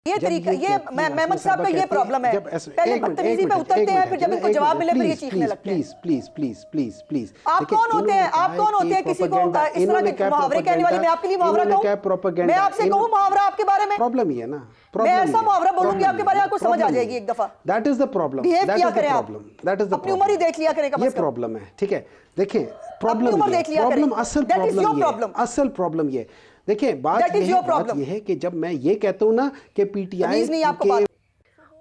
ये तरीका, ये मेहमद साहब का ये प्रॉब्लम है, पहले बदतमीजी पे उतरते हैं, फिर जब इनको जवाब मिले फिर ये चीखने लगते हैं। प्लीज आप कौन होते हैं? आप कौन होते हैं किसी को इस तरह के मुहावरे कहने वाले? मैं आपके लिए मुहावरा कहूं? मैं आपसे कहूं मुहावरा आपके बारे में? प्रॉब्लम ये है ना, मैं ऐसा मुहावरा बोलूंगी आपके बारे में, आपको समझ आ जाएगी एक दफा। That is the problem, behave किया करें आप, दैट इज द अपनी उम्र ही देख लिया करें कम ये से कम। प्रॉब्लम है, ठीक है। देखें अपनी उम्र देख लिया करें, असल that is your problem problem. असल प्रॉब्लम ये देखिए, बात ये है कि जब मैं ये कहता हूं ना कि पीटीआई के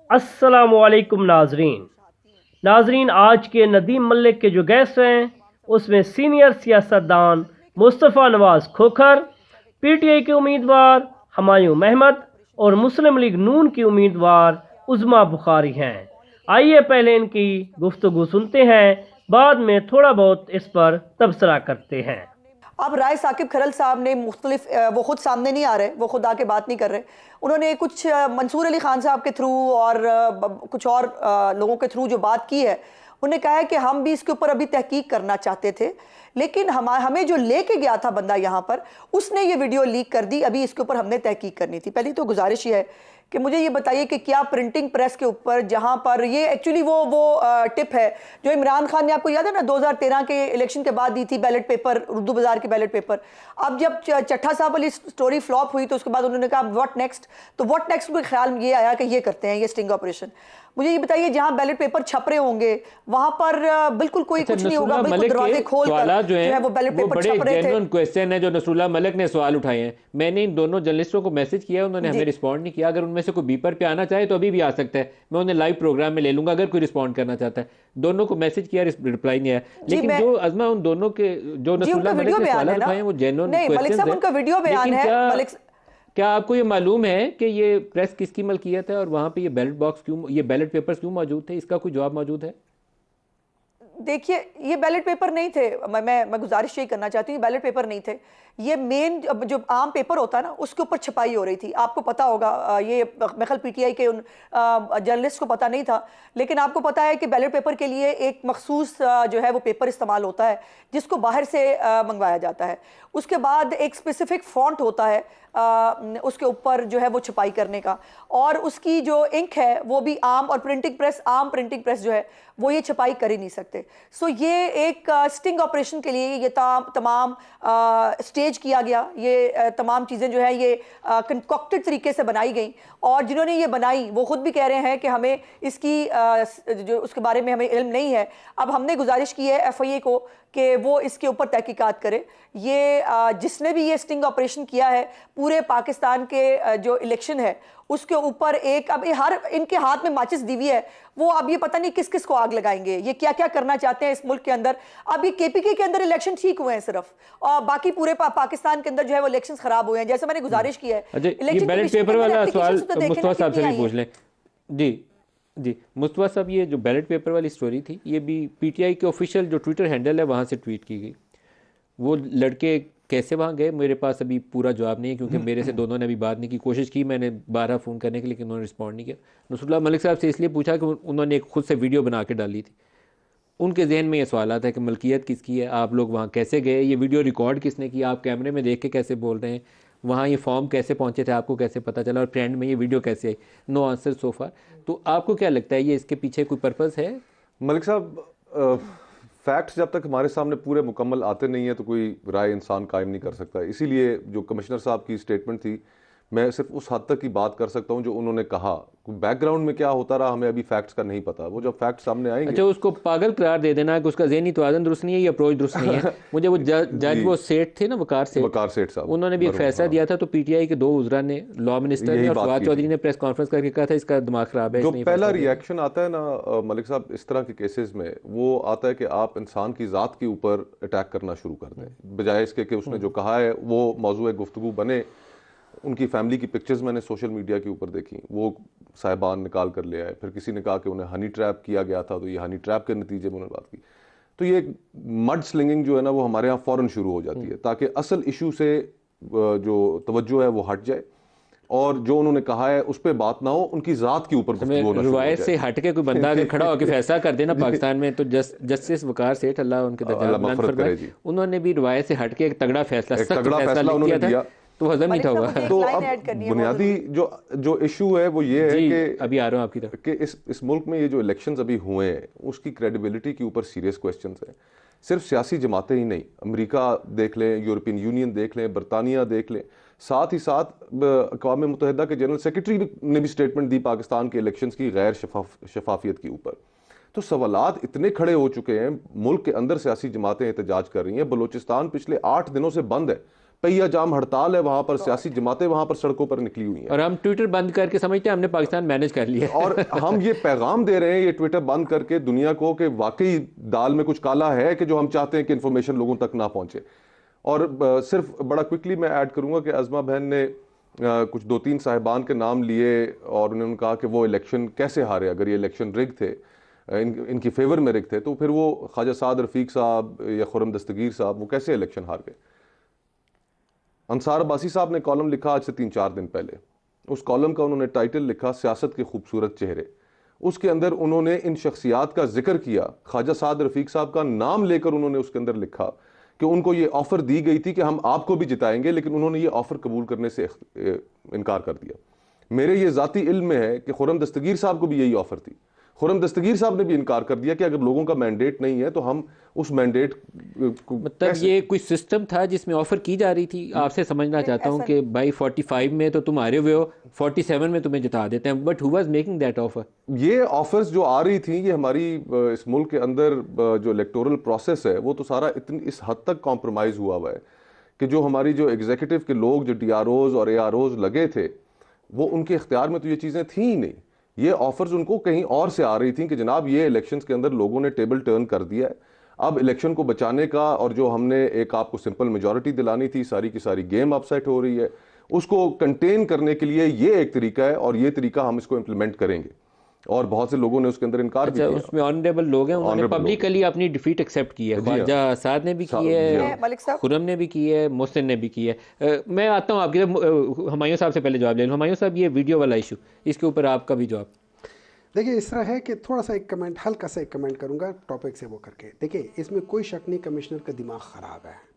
अस्सलामुअलैकुम नाजरीन, आज के नदीम मलिक के जो गेस्ट हैं उसमें सीनियर सियासतदान मुस्तफ़ा नवाज़ खोखर, पीटीआई के उम्मीदवार हुमायूं महमद और मुस्लिम लीग नून की उम्मीदवार उज़मा बुखारी हैं। आइए पहले इनकी गुफ्तगू सुनते हैं, बाद में थोड़ा बहुत इस पर तबसरा करते हैं। अब राय साकिब खरल साहब ने मुख्तलिफ, वो खुद सामने नहीं आ रहे, वो खुद आके बात नहीं कर रहे, उन्होंने कुछ मंसूर अली खान साहब के थ्रू और कुछ और लोगों के थ्रू जो बात की है, उन्होंने कहा है कि हम भी इसके ऊपर अभी तहकीक करना चाहते थे, लेकिन हमें जो लेके गया था बंदा यहाँ पर, उसने ये वीडियो लीक कर दी, अभी इसके ऊपर हमने तहकीक करनी थी। पहली तो गुजारिश ये है कि मुझे ये बताइए कि क्या प्रिंटिंग प्रेस के ऊपर, जहाँ पर ये एक्चुअली वो टिप है जो इमरान खान ने, आपको याद है ना, 2013 के इलेक्शन के बाद दी थी, बैलेट पेपर, उर्दू बाजार के बैलेट पेपर। अब जब चट्टा साहब वाली स्टोरी फ्लॉप हुई तो उसके बाद उन्होंने कहा व्हाट नेक्स्ट, तो व्हाट नेक्स्ट को ख्याल ये आया कि ये करते हैं, ये स्टिंग ऑपरेशन। मुझे ये बताइए, जहां बैलेट पेपर छप रहे होंगे वहां पर बिल्कुल कोई कुछ नहीं होगा, बिल्कुल दरवाजे खोल कर जो है वो बैलेट पेपर छप रहे थे। जेन्युइन क्वेश्चन है जो नसरुल्लाह मलिक ने सवाल उठाए हैं। मैंने इन दोनों जर्नलिस्टों को मैसेज किया, उन्होंने हमें रिस्पॉन्ड नहीं किया। अगर उनमें से कोई बीपर पे आना चाहे तो अभी भी आ सकता है, मैं उन्हें लाइव प्रोग्राम में ले लूंगा अगर कोई रिस्पॉन्ड करना चाहता है। दोनों को मैसेज किया, रिप्लाई नहीं आया। लेकिन जो अज़मा उन दोनों के जो नसरुल्लाह मलिक ने सवाल उठाए हैं वो जेन्युइन क्वेश्चन है। उनका वीडियो बयान है। क्या आपको ये मालूम है कि ये प्रेस किसकी मलकियत है और वहां पे ये बैलेट बॉक्स क्यों, ये बैलेट पेपर्स क्यों मौजूद थे? इसका कोई जवाब मौजूद है? देखिए, ये बैलेट पेपर नहीं थे, मैं गुजारिश यही करना चाहती हूँ, बैलेट पेपर नहीं थे, ये मेन जो आम पेपर होता है ना उसके ऊपर छपाई हो रही थी। आपको पता होगा, ये मेखल पीटीआई के उन जर्नलिस्ट को पता नहीं था, लेकिन आपको पता है कि बैलेट पेपर के लिए एक मखसूस जो है वो पेपर इस्तेमाल होता है जिसको बाहर से मंगवाया जाता है। उसके बाद एक स्पेसिफिक फॉन्ट होता है उसके ऊपर जो है वो छपाई करने का, और उसकी जो इंक है वो भी आम, और प्रिंटिंग प्रेस, आम प्रिंटिंग प्रेस जो है वो ये छपाई कर ही नहीं सकते। सो ये एक स्टिंग ऑपरेशन के लिए ये तमाम स्टेज किया गया, ये तमाम चीज़ें जो है ये कंकॉक्टेड तरीके से बनाई गई, और जिन्होंने ये बनाई वो खुद भी कह रहे हैं कि हमें इसकी जो उसके बारे में हमें इल्म नहीं है। अब हमने गुजारिश की है एफआईए को कि वो इसके ऊपर तहकीकात करे। ये जिसने भी ये स्टिंग ऑपरेशन किया है, पूरे पाकिस्तान के जो इलेक्शन है उसके ऊपर एक, अब हर इनके हाथ में माचिस दी हुई है, वो अब ये पता नहीं किस किस को आग लगाएंगे, ये क्या क्या करना चाहते हैं इस मुल्क के अंदर। अब ये केपीके के अंदर इलेक्शन ठीक हुए हैं सिर्फ, और बाकी पूरे पाकिस्तान के अंदर जो है वो इलेक्शन खराब हुए हैं। जैसे मैंने गुजारिश की है, ये बैलेट पेपर वाला सवाल मुस्तफा साहब से भी पूछ लें। जी मुस्तफा साहब, ये जो बैलेट पेपर वाली स्टोरी थी ये भी पीटीआई के ऑफिशियल जो ट्विटर हैंडल है वहाँ से ट्वीट की गई। वो लड़के कैसे वहाँ गए मेरे पास अभी पूरा जवाब नहीं है, क्योंकि मेरे से दोनों ने अभी बात नहीं की। कोशिश की मैंने 12 फ़ोन करने की, लेकिन उन्होंने रिस्पॉन्ड नहीं किया। नसरुल्लाह मलिक साहब से इसलिए पूछा कि उन्होंने एक खुद से वीडियो बना के डाली थी, उनके जहन में ये सवाल आता है कि मलकियत किसकी है, आप लोग वहाँ कैसे गए, ये वीडियो रिकॉर्ड किसने किया, आप कैमरे में देख के कैसे बोल रहे हैं, वहाँ ये फॉर्म कैसे पहुँचे थे, आपको कैसे पता चला, और फ्रेंड में ये वीडियो कैसे आई? नो आंसर सो फार। तो आपको क्या लगता है, ये इसके पीछे कोई पर्पज़ है? मलिक साहब, फैक्ट्स जब तक हमारे सामने पूरे मुकम्मल आते नहीं है तो कोई राय इंसान कायम नहीं कर सकता। इसीलिए जो कमिश्नर साहब की स्टेटमेंट थी, मैं सिर्फ उस हद तक की बात कर सकता हूं जो उन्होंने कहा। बैकग्राउंड में क्या होता रहा हमें अभी फैक्ट्स का नहीं पता, वो जब फैक्ट्स सामने आएंगे। अच्छा, उसको पागल करार दे देना कि उसका ज़हनी तवाज़ुन दुरुस्त नहीं है, ये अप्रोच दुरुस्त नहीं है। मुझे वो जज वो सेठ थे ना, वकार सेठ साहब, उन्होंने भी एक फैसला दिया था, तो पीटीआई के 2 उज़रा ने, लॉ मिनिस्टर ने और फवाद चौधरी ने प्रेस कॉन्फ्रेंस करके कहा था इसका दिमाग खराब है। जो पहला रिएक्शन आता है ना मलिक साहब इस तरह के केसेस में, वो आता है कि आप इंसान की ज़ात के ऊपर अटैक करना शुरू कर दें, बजाय इसके कि उसने जो कहा है वो मौजूद गुफ्तगू बने। उनकी फैमिली की पिक्चर्स मैंने सोशल मीडिया के ऊपर देखी, वो साहिबान निकाल कर ले आए, फिर किसी ने कहा कि उन्हें हनी ट्रैप किया गया था, तो ये हनी ट्रैप के नतीजे में उन्होंने बात की। तो ये मड स्लिंगिंग जो है ना वो हमारे यहाँ फ़ौरन शुरू हो जाती है, ताकि असल इशू से जो तवज्जो है वो हट जाए, और जो उन्होंने कहा है उस पर बात ना हो, उनकी ज़ात के ऊपर रिवायत से हट के कोई बंदा अगर खड़ा होकर फैसला कर देना पाकिस्तान में, तो जस्टिस वकार सेठ, अल्लाह उनके दर्जात बुलंद फरमाए, उन्होंने भी रिवायत से हट के एक तगड़ा फैसला उन्होंने दिया। तो हजम नहीं था हुआ। तो अब बुनियादी जो इशू है वो ये है कि अभी आ रहा हूँ आपकी तरफ, कि इस मुल्क में ये जो इलेक्शंस अभी हुए हैं उसकी क्रेडिबिलिटी के ऊपर सीरियस क्वेश्चंस हैं। सिर्फ सियासी जमातें ही नहीं, अमेरिका देख लें, यूरोपियन यूनियन देख लें, बरतानिया देख लें, साथ ही साथ अक़वाम मुत्तहिदा के जनरल सेक्रेटरी ने भी स्टेटमेंट दी पाकिस्तान के इलेक्शंस की गैर शफाफियत के ऊपर। तो सवालात इतने खड़े हो चुके हैं, मुल्क के अंदर सियासी जमातें एहतजाज कर रही हैं। बलूचिस्तान पिछले 8 दिनों से बंद है, पहिया जाम हड़ताल है वहां पर, सियासी जमातें वहां पर सड़कों पर निकली हुई हैं। और हम ट्विटर बंद करके समझते हैं हमने पाकिस्तान मैनेज कर लिया। और हम ये पैगाम दे रहे हैं ये ट्विटर बंद करके दुनिया को कि वाकई दाल में कुछ काला है, कि जो हम चाहते हैं कि इंफॉर्मेशन लोगों तक ना पहुंचे। और सिर्फ बड़ा क्विकली मैं ऐड करूंगा कि अज़मा बहन ने कुछ 2-3 साहिबान के नाम लिए और उन्होंने कहा कि वो इलेक्शन कैसे हारे, अगर ये इलेक्शन रिग थे, इनकी फेवर में रिग थे, तो फिर वो ख्वाजा साद रफीक साहब या खुर्रम दस्तगीर साहब वो कैसे इलेक्शन हार गए। अंसार अब्बासी साहब ने कॉलम लिखा आज से 3-4 दिन पहले, उस कॉलम का उन्होंने टाइटल लिखा सियासत के खूबसूरत चेहरे। उसके अंदर उन्होंने इन शख्सियात का जिक्र किया, ख्वाजा साद रफीक साहब का नाम लेकर उन्होंने उसके अंदर लिखा कि उनको ये ऑफर दी गई थी कि हम आपको भी जिताएंगे, लेकिन उन्होंने ये ऑफर कबूल करने से इनकार कर दिया। मेरे ये जाती इल्म में है कि खुर्रम दस्तगीर साहब को भी यही ऑफर थी। खुर्रम दस्तगीर साहब ने भी इनकार कर दिया कि अगर लोगों का मैंडेट नहीं है तो हम उस मैंडेट को मतलब ये कोई सिस्टम था जिसमें ऑफर की जा रही थी। आपसे समझना चाहता हूँ कि भाई 45 में तो तुम हारे हुए हो, 47 में तुम्हें जिता देते हैं, but who was making that offer? ये ऑफर्स जो आ रही थी ये हमारी इस मुल्क के अंदर जो इलेक्टोरल प्रोसेस है वो तो सारा इस हद तक कॉम्प्रोमाइज हुआ है कि जो हमारी जो एग्जीक्यूटिव के लोग, जो DROs और AROs लगे थे, वो उनके इख्तियार में तो ये चीज़ें थी ही नहीं। ये ऑफर्स उनको कहीं और से आ रही थी कि जनाब ये इलेक्शंस के अंदर लोगों ने टेबल टर्न कर दिया है, अब इलेक्शन को बचाने का और जो हमने एक आपको सिंपल मेजॉरिटी दिलानी थी, सारी की सारी गेम अपसेट हो रही है, उसको कंटेन करने के लिए ये एक तरीका है और ये तरीका हम इसको इम्प्लीमेंट करेंगे। और बहुत से लोगों ने उसके अंदर इनकार भी किया। उसमें ऑनरेबल लोग हैं, उन्होंने पब्लिकली अपनी डिफीट एक्सेप्ट की है। ख्वाजा साद ने भी की है, खुर्रम ने भी की है, मोहसिन ने भी की है। मैं आता हूँ आपकी तरफ, हुमायूं साहब से पहले जवाब ले लूँ। हुमायूं साहब, ये वीडियो वाला इशू, इसके ऊपर आपका भी जवाब। देखिए, इस तरह है कि थोड़ा सा एक कमेंट, हल्का सा एक कमेंट करूंगा टॉपिक से वो करके। देखिए, इसमें कोई शक नहीं कमिश्नर का दिमाग ख़राब है।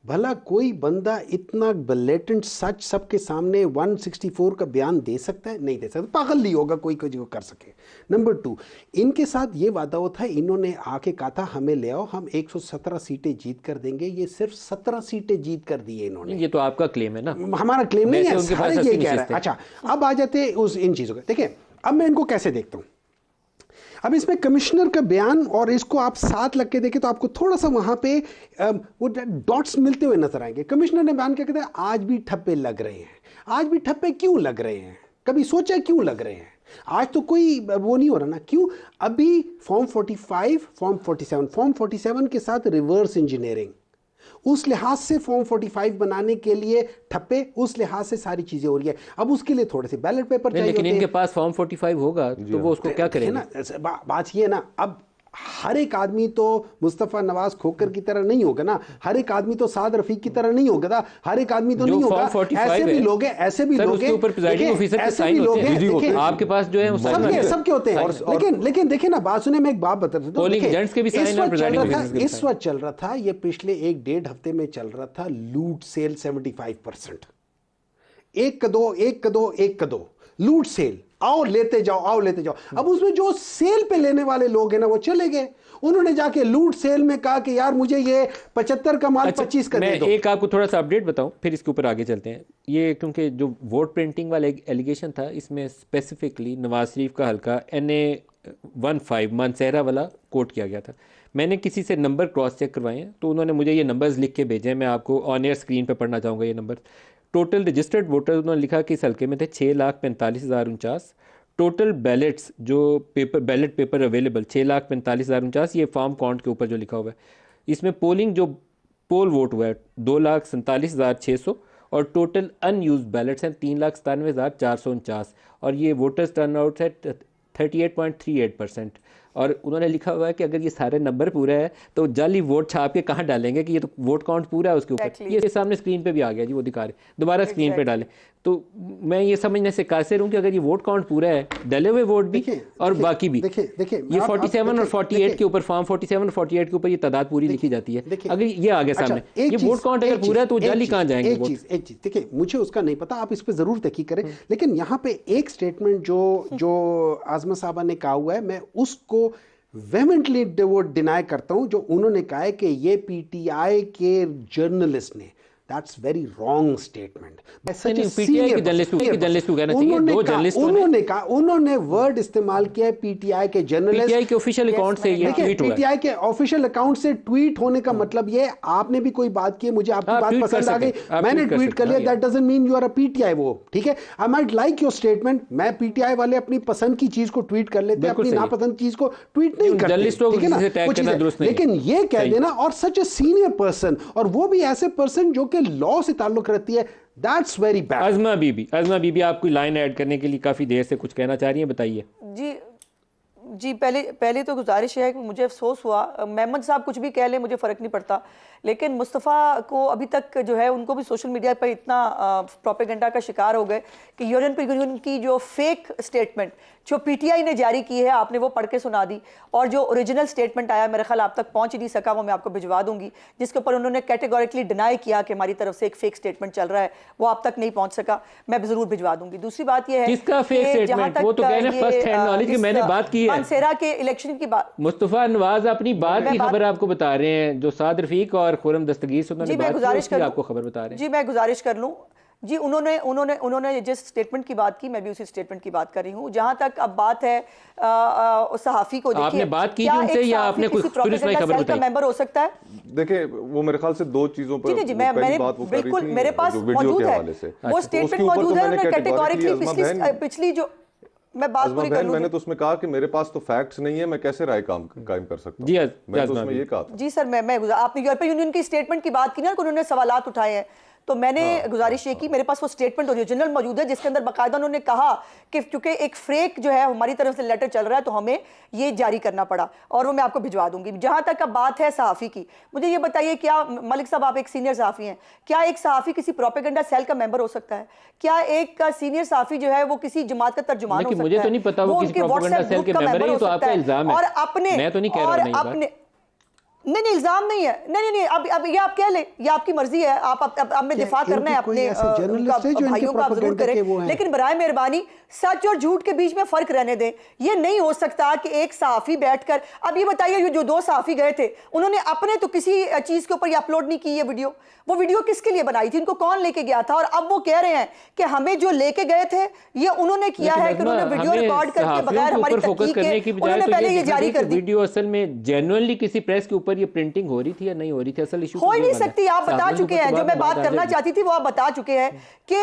भला कोई बंदा इतना ब्लेटेंट सच सबके सामने 164 का बयान दे सकता है? नहीं दे सकता, पागल नहीं होगा कोई जो कर सके। नंबर 2, इनके साथ ये वादा हुआ था, इन्होंने आके कहा था हमें ले आओ, हम 117 सीटें जीत कर देंगे। ये सिर्फ 17 सीटें जीत कर दी है इन्होंने। ये तो आपका क्लेम है ना, हमारा क्लेम नहीं है, सारे ये कह रहा है। अच्छा, अब आ जाते उस इन चीज़ों का। देखिए, अब मैं इनको कैसे देखता हूँ। अब इसमें कमिश्नर का बयान और इसको आप साथ लग के देखें तो आपको थोड़ा सा वहां पे वो डॉट्स मिलते हुए नजर आएंगे। कमिश्नर ने बयान क्या कहते हैं, आज भी ठप्पे लग रहे हैं। आज भी ठप्पे क्यों लग रहे हैं? कभी सोचा क्यों लग रहे हैं? आज तो कोई वो नहीं हो रहा ना, क्यों? अभी फॉर्म 45, फॉर्म 47, फॉर्म 47 के साथ रिवर्स इंजीनियरिंग, उस लिहाज से फॉर्म 45 बनाने के लिए ठप्पे, उस लिहाज से सारी चीजें हो रही है। अब उसके लिए थोड़े से बैलेट पेपर चाहिए, लेकिन इनके पास फॉर्म 45 होगा तो वो उसको क्या करेंगे ना। बात ये ना, अब हर एक आदमी तो मुस्तफ़ा नवाज खोकर की तरह नहीं होगा ना, हर एक आदमी तो साद रफीक की तरह नहीं होगा ना, हर एक आदमी तो नहीं होगा। ऐसे भी लोग हैं, ऐसे भी लोग हैं, आपके पास जो है सबके होते हैं। लेकिन देखिए ना, बात सुने, मैं एक बात बता देता हूं। इस वक्त चल रहा था, ये पिछले 1-1.5 हफ्ते में चल रहा था लूट सेल 75%। एक कदो लूट सेल, आओ लेते जाओ, आओ लेते जाओ। अब उसमें जो सेल पे लेने वाले लोग हैं ना, वो चले गए, उन्होंने जाके लूट सेल में कहा कि यार मुझे ये 75 का माल 25 का दे दो। मैं एक आपको थोड़ा सा अपडेट बताऊं, फिर इसके ऊपर आगे चलते हैं। ये क्योंकि जो वोट प्रिंटिंग वाला एलिगेशन था, इसमें स्पेसिफिकली नवाज शरीफ का हल्का NA-15 मानसहरा वाला कोट किया गया था। मैंने किसी से नंबर क्रॉस चेक करवाए हैं, तो उन्होंने मुझे ये नंबर्स लिख के भेजे हैं। मैं आपको ऑन एयर स्क्रीन पर पढ़ना चाहूँगा ये नंबर। टोटल रजिस्टर्ड वोटर उन्होंने लिखा कि इस हल्के में थे 6,45,049। टोटल बैलेट्स जो बैलेट पेपर अवेलेबल 6,45,049, ये फॉर्म काउंट के ऊपर जो लिखा हुआ है। इसमें पोलिंग जो पोल वोट हुआ है 2,47,600 और टोटल अनयूज बैलेट्स हैं 3,97,449 और ये वोटर्स टर्नआउट है 38.38%। और उन्होंने लिखा हुआ है कि अगर ये सारे नंबर पूरा है तो जाली वोट छाप के कहाँ डालेंगे कि ये तो वोट काउंट पूरा है उसके ऊपर। ये सामने स्क्रीन पे भी आ गया जी, वो दिखा रहे, दोबारा स्क्रीन पे डालें। तो मैं ये समझने से कासिर हूँ कि अगर ये वोट काउंट पूरा है, डले हुए वोट भी और बाकी भी, ये 47 और 48 के ऊपर, फॉर्म 47 और 48 के ऊपर ये तादाद पूरी लिखी जाती है। अगर ये आ गया सामने, ये वोट काउंट अगर पूरा है तो जाली कहाँ जाएंगे? एक चीज देखिए, मुझे उसका नहीं पता, आप इस पे जरूर तहकीक करें, लेकिन यहाँ पे एक स्टेटमेंट जो आजमा साहबा ने कहा हुआ है, मैं उसको वेहेमेंटली वो डिनाई करता हूं, जो उन्होंने कहा है कि ये पीटीआई के जर्नलिस्ट ने, दैट्स वेरी रॉन्ग स्टेटमेंट। उन्होंने वर्ड इस्तेमाल किया है पीटीआई के जर्नलिस्ट, पीटीआई के ऑफिशियल अकाउंट से ये ट्वीट हुआ है। पीटीआई के ऑफिशियल अकाउंट से ट्वीट होने का मतलब ये, आपने भी कोई बात की, मुझे आपकी बात पसंद आ गई, मैंने ट्वीट कर लिया, that doesn't mean you are a PTI. वो ठीक है, I might like your statement, मैं पीटीआई वाले अपनी पसंद की चीज को ट्वीट कर लेते हैं, अपनी नापसंद चीज को ट्वीट नहीं करते, ठीक है ना? लेकिन ये कह देना, और सच ए सीनियर पर्सन, और वो भी ऐसे पर्सन जो कि लॉ से ताल्लुक रखती है, दैट्स वेरी बैड। अज़मा बीबी आप कोई लाइन ऐड करने के लिए काफी देर से कुछ कहना चाह रही हैं, बताइए। जी पहले तो गुजारिश है कि मुझे अफसोस हुआ, मेहमद साहब कुछ भी कह लें मुझे फ़र्क नहीं पड़ता, लेकिन मुस्तफ़ा को अभी तक जो है, उनको भी सोशल मीडिया पर इतना प्रोपेगेंडा का शिकार हो गए कि यूरोपियन यूनियन की जो फेक स्टेटमेंट जो पीटीआई ने जारी की है, आपने वो पढ़ के सुना दी, और जो ओरिजिनल स्टेटमेंट आया मेरे ख्याल आप तक पहुंच ही नहीं सका, वो मैं आपको भिजवा दूंगी, जिसके ऊपर उन्होंने कैटेगोरिकली डिनाई किया कि हमारी तरफ से एक फेक स्टेटमेंट चल रहा है, वो आप तक नहीं पहुंच सका, मैं भी जरूर भिजवा दूंगी। दूसरी बात यह है, किसका फेक स्टेटमेंट? वो तो कह रहे हैं फर्स्ट हैंड नॉलेज की मैंने बात की है, मानसेरा के इलेक्शन की बात, मुस्तफा नवाज अपनी बात की खबर आपको बता रहे हैं, जो साद रफीक और खुरम दस्तगीर से उन्होंने बात की, आपको खबर बता रहे हैं। जी मैं गुजारिश कर लूं जी, उन्होंने जिस स्टेटमेंट की बात की, मैं भी उसी स्टेटमेंट की बात कर रही हूँ। जहां तक अब बात है सहाफी को, देखिए आपने बात की उनसे या आपने कोई खबर बताई? मेंबर हो सकता है, देखिए वो मेरे ख्याल से दो चीजों पर मैंने बिल्कुल, मेरे पास मौजूद है वो स्टेटमेंट मौजूद है, उन्होंने कैटेगोरिकली पिछली जो मैं बात पूरी कर लूं, मैंने तो उसमें कहा कि मेरे पास तो फैक्ट्स नहीं है, मैं कैसे राय कायम कर सकता हूं? जी मैं तो उसमें ये कहा था। जी सर, मैं आपने यूरोपियन यूनियन की स्टेटमेंट की बात की ना, उन्होंने सवालात उठाए हैं, तो मैंने गुजारिश ये की, मेरे पास वो स्टेटमेंट ओरिजिनल मौजूद है, जिसके अंदर बाकायदा उन्होंने कहा कि क्योंकि एक फेक जो है हमारी तरफ से लेटर चल रहा है, तो हमें ये जारी करना पड़ा, और वो मैं आपको भिजवा दूंगी। जहां तक अब बात है सहाफ़ी की, मुझे ये बताइए, क्या मलिक साहब आप एक सीनियर सहाफ़ी हैं, क्या एक सहाफ़ी किसी प्रोपेगेंडा सेल का मेंबर हो सकता है? क्या एक सीनियर सहाफ़ी जो है वो किसी जमात का तर्जुमान हो सकता है? मुझे तो नहीं पता वो किसी प्रोपेगेंडा सेल के मेंबर है, तो आपका इल्जाम है, और अपने, मैं तो नहीं कह रहा नहीं, नहीं इल्जाम नहीं है, नहीं अब ये आप कह ले, ये आपकी मर्जी है, आप में दिफा करना है अपने भाइयों का, आप जरूर करें, लेकिन बराए मेहरबानी सच और झूठ के बीच में फर्क रहने दें। ये नहीं हो सकता कि एक सहाफी बैठकर, अब ये बताइए, जो दो सहाफी गए थे, उन्होंने अपने तो किसी चीज के ऊपर ये अपलोड नहीं की, ये वीडियो, वो वीडियो किसके लिए बनाई थी, इनको कौन लेके गया था, और अब वो कह रहे हैं कि हमें जो लेके गए थे ये उन्होंने किया है, कि उन्होंने वीडियो रिकॉर्ड करके बगैर हमारी तहकीक के उन्होंने पहले ये जारी कर दी। वीडियो असल में जेन्युइनली किसी प्रेस के ऊपर ये प्रिंटिंग हो रही थी या नहीं हो रही थी, असल इशू हो ही नहीं सकती। आप बता चुके हैं, जो मैं बात करना चाहती थी वो आप बता चुके हैं कि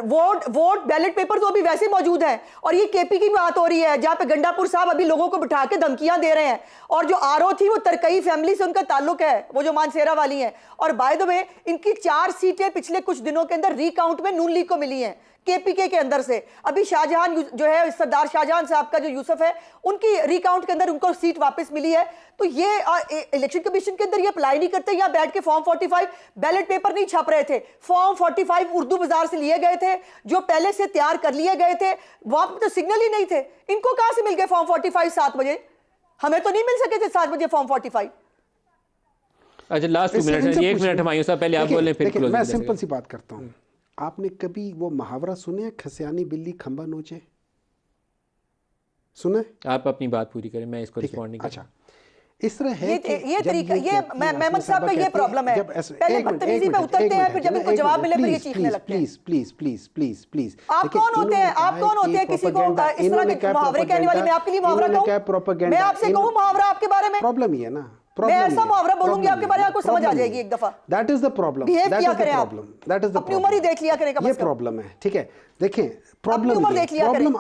वोट बैलेट पेपर तो अभी वैसे मौजूद हैं, और ये केपी की बात हो रही है जहां पे गंडापुर साहब अभी लोगों को बिठा के धमकियां दे रहे हैं, और जो आरओ थी वो तरकई फैमिली से उनका ताल्लुक है, वो जो मानसेरा वाली है, और बाय द वे इनकी 4 सीटें पिछले कुछ दिनों के अंदर रिकाउंट में नून लीग को मिली हैं, केपीके के अंदर से। अभी शाहजहां जो है, सरदार शाहजहां साहब का जो यूसुफ है, उनकी रिकाउंट के अंदर उनको सीट वापस मिली है। तो ये इलेक्शन कमीशन के अंदर ये अप्लाई नहीं करते, यहाँ बैठ के फॉर्म 45 बैलेट पेपर नहीं छाप रहे थे, फॉर्म 45 उर्दू बाजार से लिए गए थे, जो पहले से तैयार कर लिए गए थे, वहां पर तो सिग्नल ही नहीं थे। इनको कहां से मिल गए फॉर्म 45 7 बजे? हमें तो नहीं मिल सके थे 7 बजे फॉर्म 45। अच्छा लास्ट 2 मिनट, 1 मिनट हमारे साहब पहले आप बोलें फिर क्लोज। मैं सिंपल सी बात करता हूं, आपने कभी वो मुहावरा सुने, खसियानी बिल्ली खंबा नोचे? सुने? आप अपनी बात पूरी करें, मैं इसको रिस्पॉन्ड नहीं अच्छा, इस तरह है ये तरीका, ये मेहमद साहब का ये प्रॉब्लम है, पहले बदतमीजी पे उतरते हैं, फिर जब इनको जवाब मिले फिर ये चीखने लगते हैं। प्लीज आप कौन होते हैं? आप कौन होते हैं किसी को इस तरह के मुहावरे कहने वाली? मैं आपके लिए मुहावरा कहूं? मैं आपसे कहूं मुहावरा आपके बारे में? प्रॉब्लम ये है ना, मैं ऐसा मुहावरा बोलूंगी आपके बारे में, आपको समझ आ जाएगी एक दफा। That is the problem, behave किया करें आप, अपनी उम्र ही देख लिया करें, ये प्रॉब्लम है। ठीक है, देखें प्रॉब्लम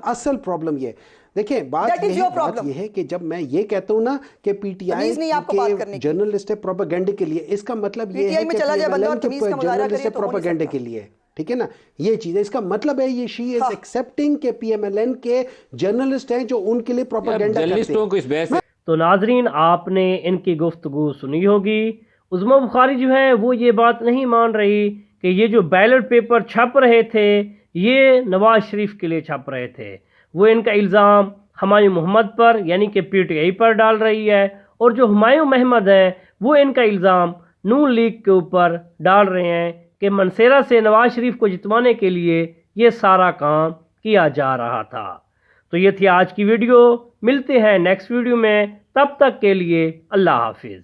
असल प्रॉब्लम ये, देखिए बात ये है कि जब मैं ये कहता हूं ना कि पीटीआई के जर्नलिस्ट है प्रोपेगेंडे के लिए, इसका मतलब ये है कि जर्नलिस्ट है प्रोपेगेंडे के लिए। ठीक है ना, ये चीज है। इसका मतलब है ये शी इज एक्सेप्टिंग के पीएमएलएन के जर्नलिस्ट हैं जो उनके लिए प्रोपेगेंडा करते हैं। को इस बहस में तो नाजरीन, आपने इनकी गुफ्तगू सुनी होगी। उज़्मा बुखारी जो है वो ये बात नहीं मान रही कि ये जो बैलेट पेपर छप रहे थे ये नवाज शरीफ के लिए छप रहे थे। वो इनका इल्ज़ाम हुमायूं मोहम्मद पर यानी कि पीटीआई पर डाल रही है, और जो हुमायूं महमद हैं वो इनका इल्ज़ाम नून लीग के ऊपर डाल रहे हैं कि मनसेरा से नवाज शरीफ को जितवाने के लिए ये सारा काम किया जा रहा था। तो ये थी आज की वीडियो। मिलते हैं नेक्स्ट वीडियो में, तब तक के लिए अल्लाह हाफिज़।